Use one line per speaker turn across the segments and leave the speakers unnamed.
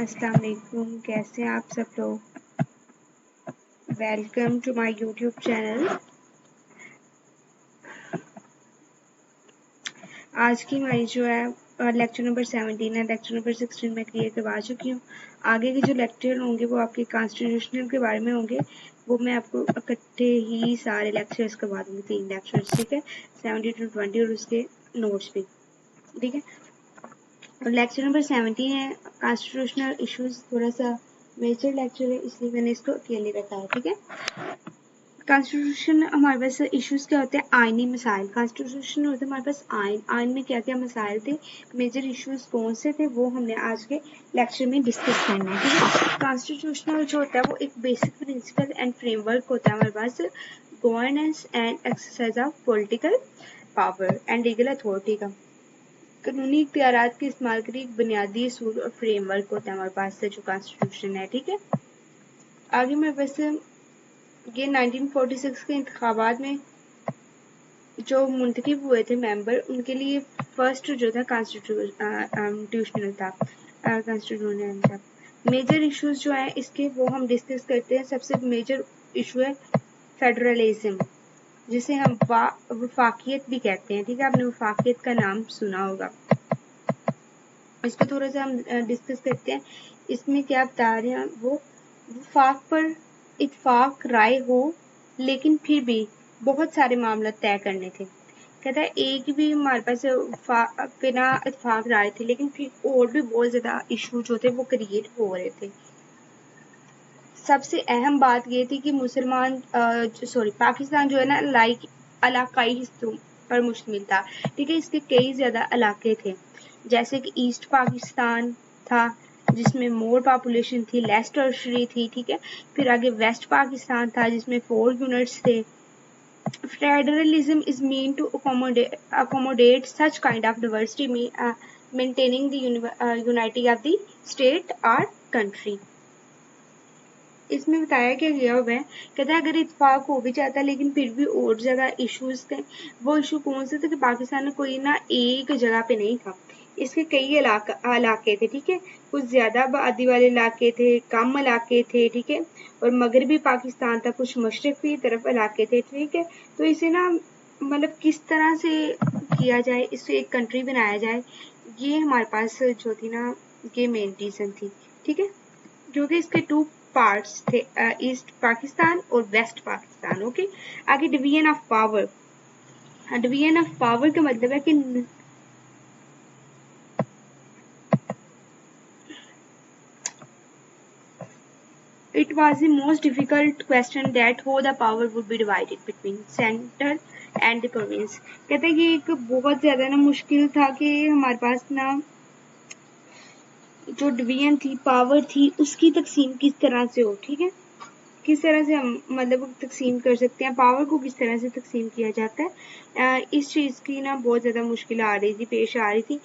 अस्सलाम वालेकुम, कैसे हैं आप सब लोग। Welcome to my YouTube channel. आज की हमारी जो है लेक्चर नंबर 17 है। लेक्चर नंबर 16 मैं क्लियर करवा चुकी हूँ। आगे के जो लेक्चर होंगे वो आपके कॉन्स्टिट्यूशनल के बारे में होंगे। वो मैं आपको इकट्ठे ही सारे लेक्चर्स करवा दूँगी, 3 लेक्चर्स, ठीक है, 17 to 20 और उसके नोट्स भी, ठीक है। और लेक्चर नंबर 17 है कॉन्स्टिट्यूशनल इश्यूज, थोड़ा सा मेजर लेक्चर है इसलिए मैंने इसको अकेले रखा है, ठीक है। कॉन्स्टिट्यूशन हमारे पास इश्यूज क्या होते हैं, आइनी मसाइल। कॉन्स्टिट्यूशन होते हैं हमारे पास आइन में क्या क्या मसाइल थे, मेजर इश्यूज कौन से थे, वो हमने आज के लेक्चर में डिस्कस करना है, ठीक है। कॉन्स्टिट्यूशनल जो होता है वो एक बेसिक प्रिंसिपल एंड फ्रेमवर्क होता है हमारे पास governance and exercise of political power and legal authority का। कानूनी इख्तियारात के इस्तेमाल के लिए एक बुनियादी असूल और फ्रेमवर्क होता है हमारे पास से जो कॉन्स्टिट्यूशन है, ठीक है। आगे मेरे पास ये 1946 के इंतखाबात में जो मुंतखब हुए थे मेंबर, उनके लिए फर्स्ट जो था कॉन्स्टिट्यूशनल था, कॉन्स्टिट्यूशनल था। मेजर इश्यूज जो है इसके वो हम डिस्कस करते हैं। सबसे मेजर इशू है फेडरलिज्म, जिसे हम वफाकियत भी कहते हैं, ठीक है। आपने वफाकियत का नाम सुना होगा। इसको थोड़ा सा हम डिस्कस करते हैं। इसमें क्या बता रहे हैं, वो वफाक पर इत्फाक राय हो लेकिन फिर भी बहुत सारे मामला तय करने थे। कहता है एक भी हमारे पास बिना इत्फाक राय थे, लेकिन फिर और भी बहुत ज्यादा इशू जो थे वो क्रिएट हो रहे थे। सबसे अहम बात ये थी कि पाकिस्तान जो है ना इलाकाई हिस्सों पर मुश्तमिल था, ठीक है। इसके कई ज्यादा इलाके थे, जैसे कि ईस्ट पाकिस्तान था जिसमें मोर पॉपुलेशन थी, लेस टर्शरी थी, ठीक है। फिर आगे वेस्ट पाकिस्तान था जिसमें 4 यूनिट्स थे। Federalism is meant to accommodate such kind of diversity, maintaining the unity of the state or country. इसमें बताया क्या गया हुआ है, कहता है अगर इत्तेफाक हो भी जाता लेकिन फिर भी और ज्यादा इश्यूज थे। वो इशू कौन से थे कि पाकिस्तान में कोई ना एक जगह पे नहीं था, इसके कई इलाके थे, ठीक है। कुछ ज्यादा आबादी वाले इलाके थे, कम इलाके थे, ठीक है। और मगरबी पाकिस्तान था, कुछ मशरकी तरफ इलाके थे, ठीक है। तो इसे ना मतलब किस तरह से किया जाए, इससे एक कंट्री बनाया जाए, ये हमारे पास जो थी ना ये मेन रीजन थी, ठीक है। जो कि इसके 2 पार्ट्स थे, ईस्ट पाकिस्तान और वेस्ट पाकिस्तान, ओके। आगे division of power. Division of power का मतलब है कि it was the most difficult question that how the power would be divided between center and the province। कहते हैं कि एक बहुत ज्यादा ना मुश्किल था कि हमारे पास ना जो डिवीजन थी, पावर थी, उसकी तकसीम किस तरह से हो, ठीक है। किस तरह से हम मतलब तकसीम कर सकते हैं, पावर को किस तरह से तकसीम किया जाता है, इस चीज की ना बहुत ज्यादा मुश्किल आ रही थी, पेश आ रही थी।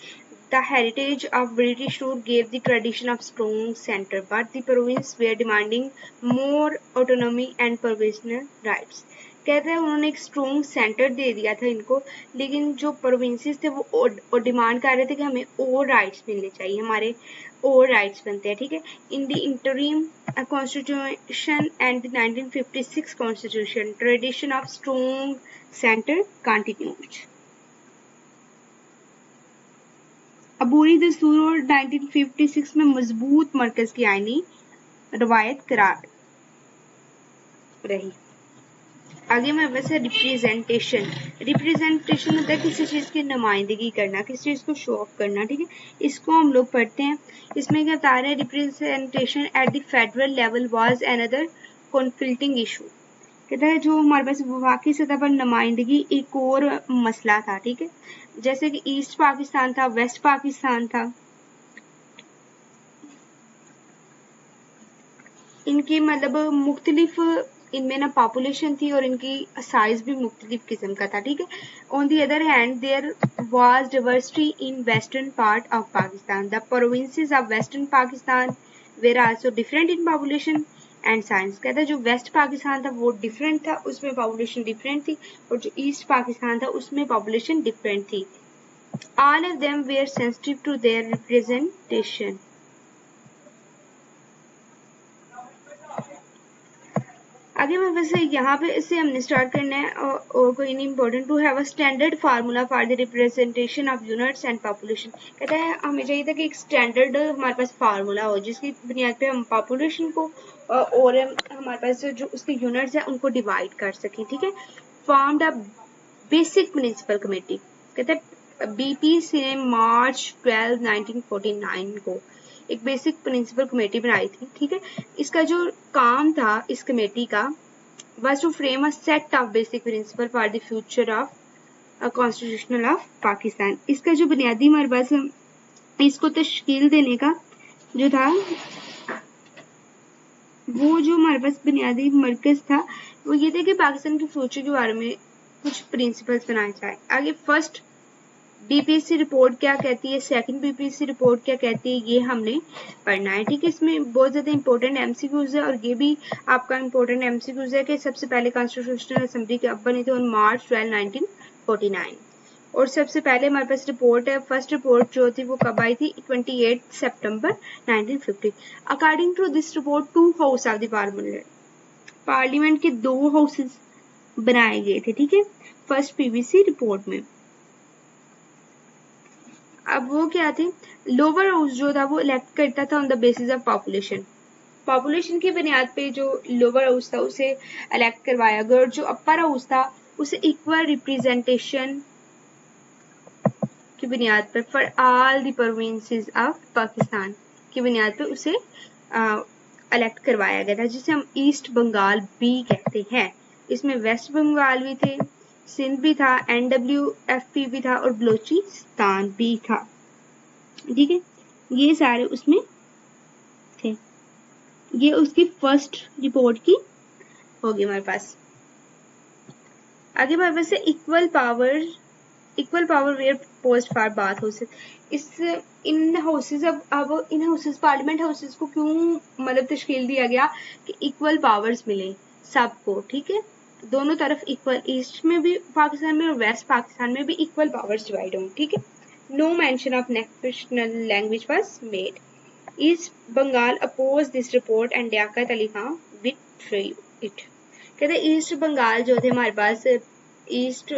The heritage of British rule gave the tradition of strong center, but the provinces were demanding more autonomy and provisional rights। कहते हैं उन्होंने एक स्ट्रॉन्ग सेंटर दे दिया था इनको, लेकिन जो प्रोविंसेस थे वो डिमांड कर रहे थे कि हमें और राइट्स मिलने चाहिए, हमारे और राइट्स बनते हैं, ठीक है। In the interim constitution and the 1956 constitution tradition of strong centre continued. अबूरी दस्तूर और 1956 में मजबूत मरकज की आईनी रवायत करार रही। आगे में बस है रिप्रेजेंटेशन। रिप्रेजेंटेशन होता है किसी चीज की नुमाइंदगी करना, किसी चीज को शो ऑफ करना, ठीक है। इसको हम लोग पढ़ते हैं। इसमें क्या बता रहे हैं, representation at the federal level was another conflicting issue. कहता है जो हमारे पास वफाकी सतह पर नुमाइंदगी एक और मसला था, ठीक है। जैसे कि ईस्ट पाकिस्तान था, वेस्ट पाकिस्तान था, इनकी मतलब मुख्तलिफ इनमें ना पॉपुलेशन थी और इनकी साइज भी मुख्तलिफ किस्म का था, ठीक है। On the other hand there was diversity in western part of Pakistan. The provinces of western Pakistan were also different in population and science. कहता है जो वेस्ट पाकिस्तान था वो डिफरेंट था, उसमें पॉपुलेशन डिफरेंट थी, और जो ईस्ट पाकिस्तान था उसमें पॉपुलेशन डिफरेंट थी। All of them were sensitive to their representation. आगे मैं वैसे यहाँ पे इससे हमने स्टार्ट करना है और कोई नहीं important to have a standard formula for the representation of units and population. कहता है हमें चाहिए था कि एक स्टैंडर्ड हमारे पास फार्मूला हो जिसकी बुनियाद पे हम पॉपुलेशन को और हमारे पास जो उसके यूनिट्स हैं उनको डिवाइड कर सकें। ठीक है, formed a basic municipal committee. कहते हैं बीपीसी ने मार्च 12 1949 को एक बेसिक प्रिंसिपल कमेटी बनाई थी। ठीक है, इसका जो काम था इस कमेटी का was to frame a set of basic principle for the future of constitutional of Pakistan. इसका जो बुनियादी हमारे पास इसको तश्कील देने का जो था वो जो हमारे पास बुनियादी मरकज था वो ये था कि पाकिस्तान के फ्यूचर के बारे में कुछ प्रिंसिपल्स बनाए जाए। आगे फर्स्ट बीपीएससी रिपोर्ट क्या कहती है, सेकंड बीपीएससी रिपोर्ट क्या कहती है, ये हमने पढ़ना है। ठीक है, इसमें बहुत ज्यादा इंपॉर्टेंट एमसीक्यूज है और ये भी आपका इंपॉर्टेंट एमसीक्यूज है कि सबसे पहले कॉन्स्टिट्यूशनल असेंबली कब बनी थी ऑन मार्च 12 1949 और सबसे पहले हमारे पास रिपोर्ट है, फर्स्ट रिपोर्ट जो थी वो कब आई थी 28 सितंबर 1950। According to this report to house of the parliament के दो हाउसेस बनाए गए थे। ठीक है, फर्स्ट पीवीसी रिपोर्ट में। अब वो क्या थे, लोअर हाउस जो था वो इलेक्ट करता था on the basis of population की बुनियाद पे जो लोअर हाउस था उसे इलेक्ट करवाया गया और जो अपर हाउस था उसे इक्वल रिप्रेजेंटेशन की बुनियाद पर for all the provinces of Pakistan की बुनियाद पे उसे इलेक्ट करवाया गया था जिसे हम ईस्ट बंगाल भी कहते हैं। इसमें वेस्ट बंगाल भी थे, सिंध भी था, NWFP भी था और बलोचिस्तान भी था। ठीक है, ये सारे उसमें थे। ये उसकी फर्स्ट रिपोर्ट की होगी हमारे पास। आगे हमारे पास है equal power where post for both houses. इस इन हाउसेस अब इन हाउसेस पार्लियामेंट हाउसेस को क्यों मतलब तश्कील दिया गया कि इक्वल पावर्स मिले सबको। ठीक है, दोनों तरफ इक्वल, ईस्ट में भी पाकिस्तान में और वेस्ट पाकिस्तान में भी इक्वल पावर्स डिवाइड होंगे। ठीक है, no mention of national language was made. East Bengal oppose this report and Liaquat Ali Khan withdrew it. कहते ईस्ट बंगाल जो थे हमारे पास ईस्ट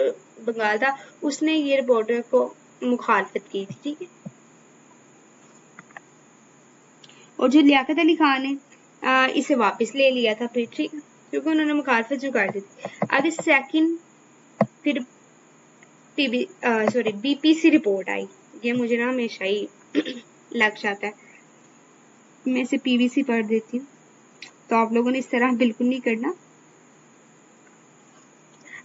बंगाल था उसने ये रिपोर्ट को मुखालफत की थी। ठीक है, और जो लियाकत अली खान ने इसे वापस ले लिया था फिर। ठीक है, क्योंकि उन्होंने मुखालफत जो कर दी थी। आगे सेकंड फिर बीपीसी रिपोर्ट आई। ये मुझे ना हमेशा ही लग जाता है, मैं इसे पीवीसी पढ़ देती हूँ तो आप लोगों ने इस तरह बिल्कुल नहीं करना।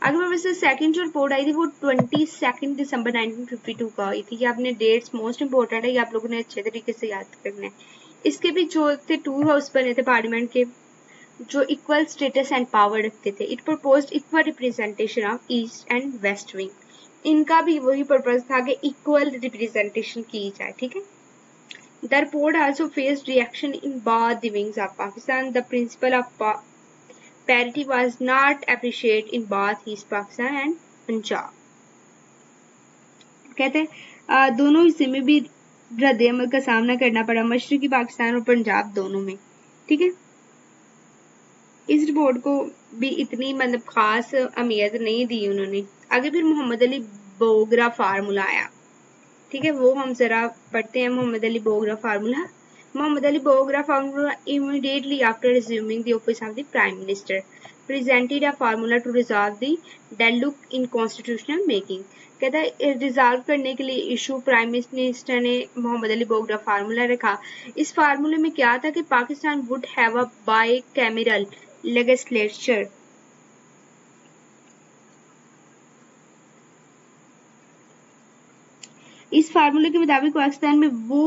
अगर वैसे सेकंड जो रिपोर्ट आई थी वो 22 दिसंबर 1952 को आई थी। ये आपने डेट्स मोस्ट इंपोर्टेंट है, ये आप लोगों ने अच्छे तरीके से याद करना है। इसके भी जो थे टू हाउस बने थे पार्लियामेंट के जो इक्वल स्टेटस एंड पावर रखते थे। It proposed equal representation of east and west wing. इनका भी वही पर्पज था कि इक्वल रिप्रेजेंटेशन की जाए। ठीक है, the report also faced reaction in both the wings of Pakistan. The principle of parity was not appreciated in both East Pakistan and Punjab। कहते हैं दोनों हिस्से में भी रद्द अमल का सामना करना पड़ा, मशरकी पाकिस्तान और पंजाब दोनों में। ठीक है, इस रिपोर्ट को भी इतनी मतलब खास अहमियत नहीं दी उन्होंने। आगे फिर मोहम्मद अली बोगरा फार्मूला आया। ठीक है, वो हम जरा पढ़ते हैं। Mohammad Ali Bogra formula. Muhammad Ali Bogra formula immediately after assuming the office of the Prime Minister presented a formula to resolve the deadlock in constitutional making। कहता है रिजॉल्व करने के लिए इशू प्राइम मिनिस्टर ने मोहम्मद अली बोगरा फार्मूला रखा। इस फार्मूले में क्या था कि Pakistan would have a bicameral legislature. इस फार्मूले के मुताबिक पाकिस्तान में वो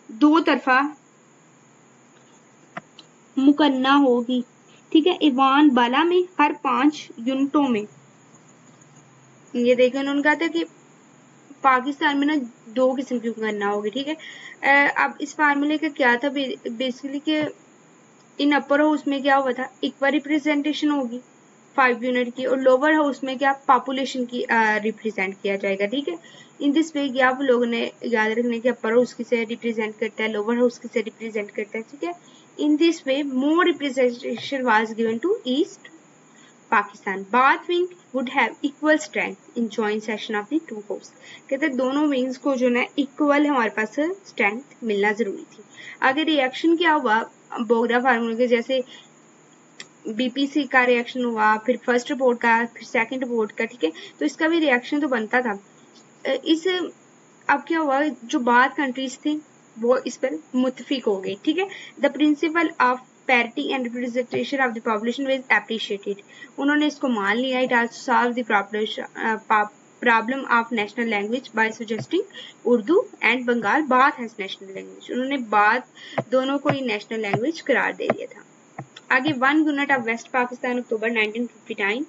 दो तरफा मुकन्ना होगी। ठीक है, ईवान बाला में हर 5 यूनिटों में। ये देखें उन्होंने कहा था कि पाकिस्तान में ना 2 किस्म की मुकन्ना होगी। ठीक है, अब इस फार्मूले का क्या था बेसिकली कि इन अपर हाउस में क्या हुआ था इक्वल रिप्रेजेंटेशन होगी 5 यूनिट की और लोअर हाउस में क्या पॉपुलेशन की रिप्रेजेंट किया जाएगा। ठीक है, इन दिस वे आप लोगों ने याद रखने के अपर हाउस किसे रिप्रेजेंट करता है, लोअर हाउस किसे रिप्रेजेंट करता है। ठीक है, In this way, more representation was given to East Pakistan. Bath wing would have equal strength in joint session of the two hosts. कहते हैं दोनों विंग्स को जो है इक्वल हमारे पास स्ट्रेंथ मिलना जरूरी थी. आगे रिएक्शन क्या हुआ बोगरा फार्मूला के जैसे बीपीसी का रिएक्शन हुआ, फिर फर्स्ट रिपोर्ट का, फिर सेकंड रिपोर्ट का, ठीक है. तो इसका भी रिएक्शन तो बनता था. इस अब क्या हुआ जो बाहर कंट्रीज थी वो इस पर मुतफिक हो गई, ठीक है. The principle of parity and representation of the population was appreciated. उन्होंने इसको मान लिया. It has solve the problem of national language by suggesting Urdu and Bengal both as national language. उन्होंने बात दोनों को ही नेशनल लैंग्वेज करार दे दिया था. आगे 1 unit of west Pakistan October 1959.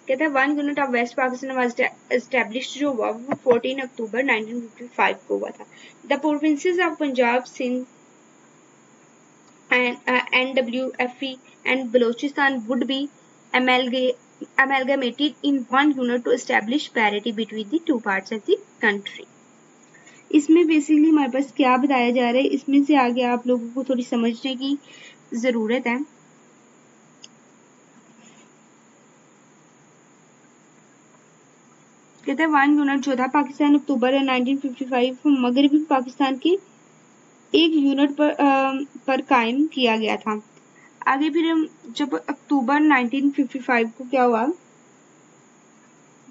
कहता है 1 unit of west Pakistan was established जो हुआ वो 14 अक्टूबर 1955 को हुआ था. The provinces of Punjab Sindh NWFE and Balochistan would be amalgamated in 1 unit to establish parity between the two parts of the country. इसमें basically हमारे पास क्या बताया जा रहा है, इसमें से आगे आप लोगों को थोड़ी समझने की जरूरत है. कहते हैं 1 यूनिट जो था पाकिस्तान अक्टूबर 1955 मगरबी पाकिस्तान के 1 यूनिट पर कायम किया गया था. आगे फिर जब अक्टूबर 1955 को क्या हुआ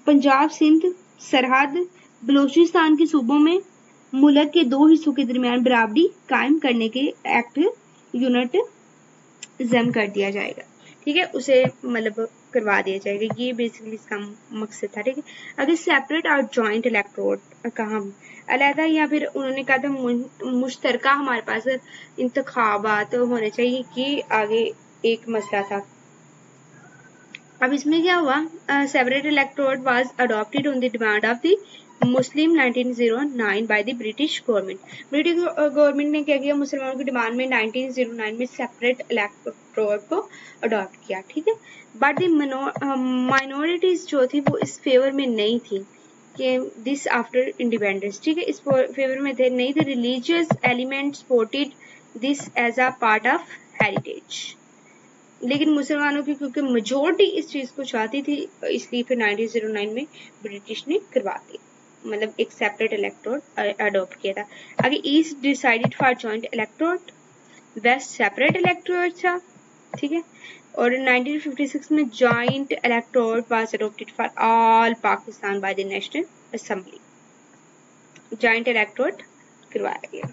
पंजाब सिंध सरहद बलूचिस्तान के सूबों में मुल्क के दो हिस्सों के दरमियान बराबरी कायम करने के एक्ट यूनिट जम कर दिया जाएगा, ठीक है. उसे मतलब करवा दिया जाएगा. ये बेसिकली इसका मकसद था, ठीक है. अगर सेपरेट और जॉइंट इलेक्टोरेट का हम अलहदा या फिर उन्होंने कहा था मुश्तरका हमारे पास इंतखाबात होने चाहिए, ये आगे एक मसला था. अब इसमें क्या हुआ separate electorate was adopted on the demand of the Muslim 1909 by the British government. British government ने क्या किया मुसलमानों की डिमांड में 1909 में सेपरेट इलेक्टोरेट को अडॉप्ट किया, ठीक है. बट द माइनॉरिटीज जो थी वो इस फेवर में नहीं थी कि दिस आफ्टर इंडिपेंडेंस, ठीक है. इस फेवर में थे नहीं थे. Religious element supported this as a part of heritage. लेकिन मुसलमानों की क्योंकि मेजोरिटी इस चीज को चाहती थी इसलिए फिर 1909 में ब्रिटिश ने करवा दी, मतलब एक सेपरेट इलेक्टोरेट अडॉप्ट किया था. आगे east decided for joint electorate, west separate electorate था, ठीक है. और 1956 में joint electorate was adopted for all Pakistan by the national assembly. Joint electorate करवाया गया,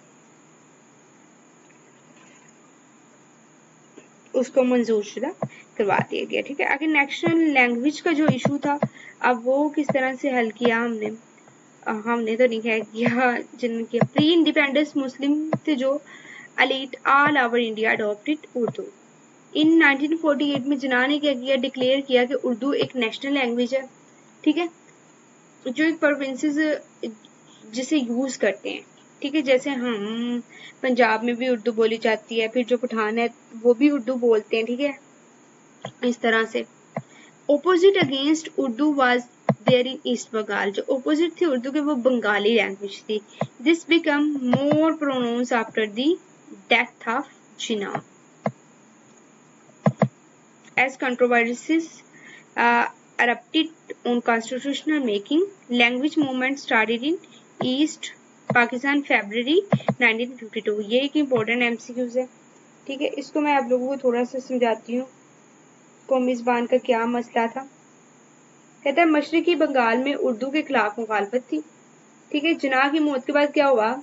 उसको मंजूर शुदा करवा दिया गया, ठीक है. आगे नेशनल लैंग्वेज का जो इशू था अब वो किस तरह से हल किया हमने तो नहीं किया जिनके प्री इंडिपेंडेंस मुस्लिम थे जो elite all over India adopted Urdu. In 1948 में जिन्ना ने क्या किया डिक्लेयर किया कि उर्दू एक नेशनल लैंग्वेज है, ठीक है, जो एक प्रोविंसेस जिसे यूज करते हैं, ठीक है. जैसे हम पंजाब में भी उर्दू बोली जाती है, फिर जो पठान है वो भी उर्दू बोलते हैं, ठीक है. इस तरह से opposite against Urdu was there in east Bengal. जो ओपोजिट थी उर्दू के वो बंगाली लैंग्वेज थी. This become more pronounce after the death of Jinnah as controversies erupted on constitutional making. Language movement started in East Pakistan February 1952. ये एक इम्पोर्टेंट MCQs है, ठीक है. इसको मैं आप लोगों को थोड़ा सा समझाती हूँ कौमी ज़बान का क्या मसला था. कहता है मशरकी बंगाल में उर्दू के खिलाफ मुखालफत थी, ठीक है. जिन्ना की मौत के बाद क्या हुआ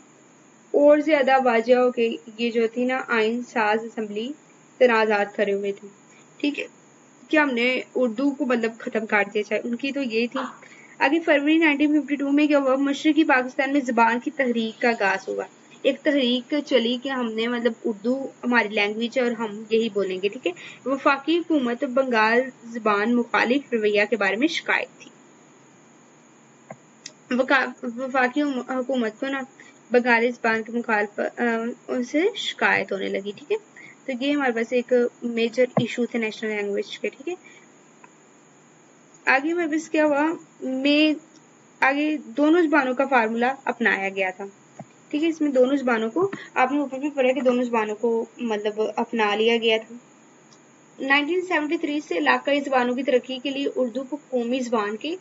और ज्यादा वाजिया हो गई ये जो थी ना आइन साज असेंबली तनाजात करे हुए थे, ठीक है, कि हमने उर्दू को मतलब खत्म कर दिया जाए. उनकी तो ये थी. आगे फरवरी 1952 में क्या हुआ मशरकी पाकिस्तान में ज़बान की तहरीक का आगाज हुआ. एक तहरीक चली कि हमने मतलब उर्दू हमारी लैंग्वेज है और हम यही बोलेंगे, ठीक है. वफाकी हुकूमत बंगाल ज़बान मुखालिफ रवैया के बारे में शिकायत थी. वफाकी हुकूमत को ना बंगाली ज़बान के मुखालिफ उनसे शिकायत होने लगी, ठीक है. तो ये हमारे पास एक मेजर इशू थे नेशनल लैंग्वेज के, ठीक है. आगे हमारे पास क्या हुआ आगे दोनों ज़बानों का फार्मूला अपनाया गया था. ठीक है। इसमें दोनों ज़बानों को आपने ऊपर भी पढ़ा कि दोनों ज़बानों को मतलब अपना लिया गया था। 1973 से इलाकाई ज़बानों की तरक्की के लिए उर्दू को कौमी ज़बान के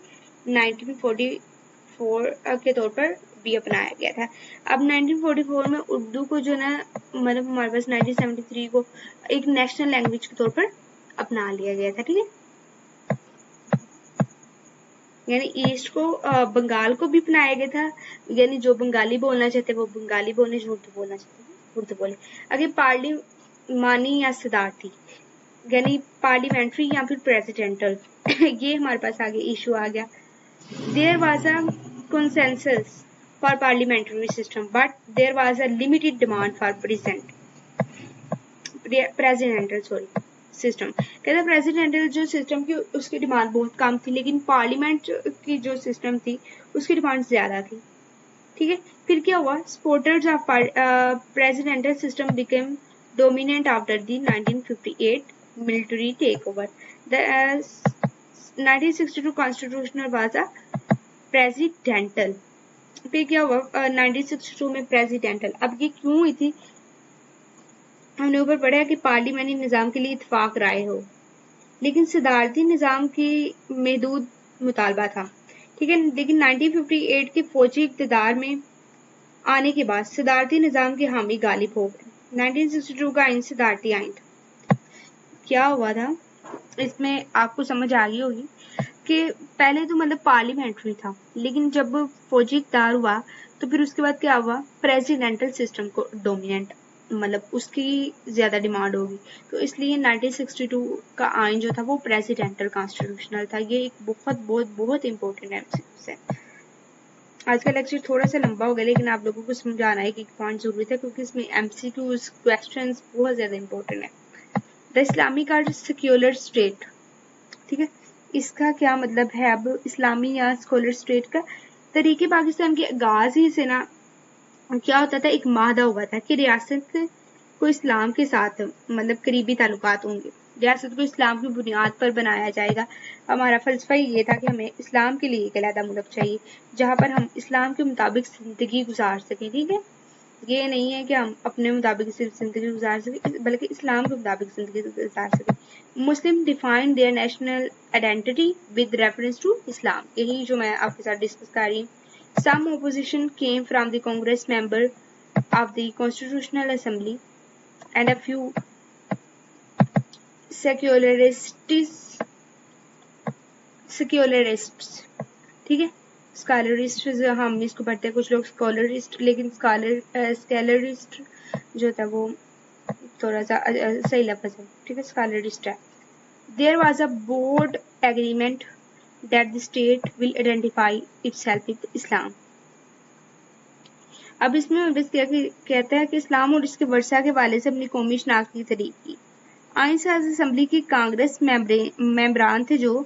1944 के तौर पर भी अपनाया गया था। अब 1944 में उर्दू को जो ना मतलब हमारे पास 1973 को एक नेशनल लैंग्वेज के तौर पर अपना लिया गया था। ठीक है, यानी ईस्ट को बंगाल को भी अपनाया गया था, यानी जो बंगाली बोलना चाहते वो बंगाली बोले, जो उर्दू बोलना चाहते उर्दू बोले। आगे पार्लिमानी या सदारती, यानी पार्लियामेंट्री या फिर प्रेसिडेंटल ये हमारे पास आगे इशू आ गया। There was a consensus for parliamentary system but there was a limited demand for presidential system. कहते प्रेसिडेंटल जो सिस्टम की उसकी डिमांड बहुत कम थी, लेकिन पार्लियामेंट की जो सिस्टम थी उसकी डिमांड ज्यादा थी। ठीक है, फिर क्या हुआ, supporters of presidential system became dominant after the 1958 military take over. The 1962 constitutional was a presidential. फिर क्या हुआ 1962 में प्रेसिडेंटल। अब ये क्यों हुई थी, हमने ऊपर पढ़ा कि पार्लियामेंट्री निज़ाम के लिए इत्फाक राय हो, लेकिन सदारती निज़ाम की महदूद मुतालबा था। ठीक है, लेकिन 1958 के फौजी इक़्तिदार में आने के बाद सदारती निज़ाम के हामी गालिब हो गए। 1962 का आइन सदारती आइन था। क्या हुआ था इसमें आपको समझ आ गई होगी कि पहले तो मतलब पार्लियामेंट्री था, लेकिन जब फौजी इक़्तिदार हुआ तो फिर उसके बाद क्या हुआ, प्रेसिडेंटल सिस्टम को डोमिनेंट मतलब उसकी ज्यादा डिमांड होगी, तो इसलिए 1962 का आइन जो था वो प्रेसिडेंटल कॉन्स्टिट्यूशनल था। ये एक बहुत बहुत बहुत इंपॉर्टेंट एमसीक्यू है। आज का लेक्चर थोड़ा सा लंबा हो गया, लेकिन आप लोगों को समझाना है कि पॉइंट जरूरी था, क्योंकि इसमें एमसीक्यूज क्वेश्चंस बहुत ज्यादा इंपॉर्टेंट है। The Islamic or secular state, ठीक है, इसका क्या मतलब है। अब इस्लामी या सेक्युलर स्टेट का तरीके पाकिस्तान के आगाज ही से ना क्या होता था, एक माहदा हुआ था कि रियासत को इस्लाम के साथ मतलब करीबी ताल्लुकात होंगे, रियासत को इस्लाम की बुनियाद पर बनाया जाएगा। हमारा फलसफा ये था कि हमें इस्लाम के लिए एक अलग मुल्क चाहिए जहाँ पर हम इस्लाम के मुताबिक जिंदगी गुजार सकें। ठीक है, ये नहीं है कि हम अपने मुताबिक सिर्फ जिंदगी गुजार सकें, बल्कि इस्लाम के मुताबिक जिंदगी गुजार सकें। Muslim define their national identity with reference to Islam, यही जो मैं आपके साथ डिस्कस कर रही हूँ। Some opposition came from the Congress member of the Constitutional Assembly and a few secularists, ठीक है, स्कॉलरिस्ट हम इसको पढ़ते हैं, कुछ लोग स्कॉलरिस्ट, लेकिन स्कॉलरिस्ट जो था वो थोड़ा सा सही लफ्ज़ है। ठीक है, स्कॉलरिस्ट है। There was a broad agreement that the state will identify itself with Islam. अब इसमें बस कहता है कि इस्लाम और इसके वर्षा के वाले से अपनी कौमी शनाख्त की तारीफ की। आइन साज असम्बली की कांग्रेस मेंबरान थे जो,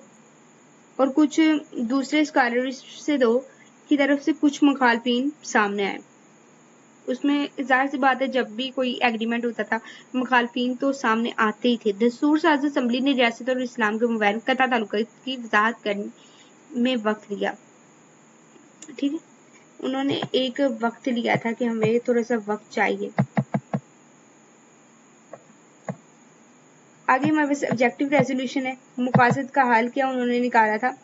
और कुछ दूसरे स्कॉलरिस्ट से दो की तरफ से कुछ मुखालफिन सामने आए। उसमें जाहिर सी बात है जब भी कोई एग्रीमेंट होता था मुखालफिन तो सामने आते ही थे। दस्तूर साज असम्बली ने रियासत और इस्लाम के मबैन कता ताल्लुकात की वजाहत करने में वक्त लिया। ठीक है, उन्होंने एक वक्त लिया था कि हमें थोड़ा सा वक्त चाहिए। आगे हमारे पास ऑब्जेक्टिव रेजोल्यूशन है, मुकासद का हल क्या उन्होंने निकाला था।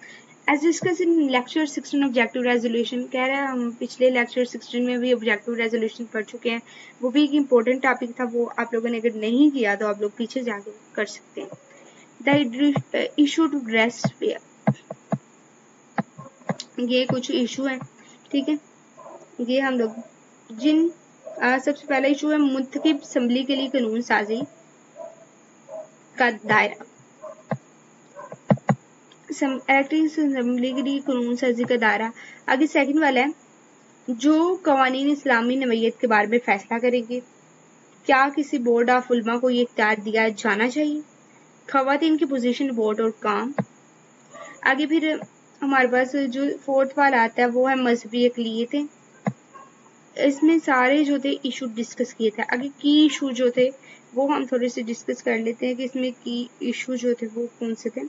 As discuss in lecture 16 objective resolution, कह रहा है हम पिछले लेक्चर 16 में भी ऑब्जेक्टिव रेजोल्यूशन पढ़ चुके हैं, वो भी एक इम्पोर्टेंट टॉपिक था, वो आप लोगों ने अगर नहीं किया तो आप लोग पीछे जाके कर सकते हैं। द इशू टू रेस्ट, ये कुछ इशू है। ठीक है, ये हम लोग जिन सबसे पहला इशू है मुंतखब असम्बली के लिए कानून साजी का दायरा। इलेक्टिव असम्बली के लिए कानून साजी का दायरा। आगे सेकंड वाला है जो कवानीन इस्लामी नवैयत के बारे में फैसला करेंगे। क्या किसी बोर्ड ऑफ उलमा को ये इख्तियार दिया जाना चाहिए। खवातीन की पोजीशन, वोट और काम। आगे फिर हमारे पास जो फोर्थ वाला आता है वो है मजहबी अक़लियतें। इसमें सारे जो थे इशू डिस्कस किए थे। आगे की इशू जो थे वो हम थोड़े से डिस्कस कर लेते हैं कि इसमें की इशू जो थे वो कौन से थे।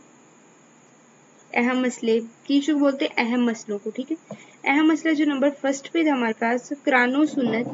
अहम मसले की इशू बोलते हैं अहम मसलों को। ठीक है, अहम मसला जो नंबर फर्स्ट पे था हमारे पास, कुरान सुन्नत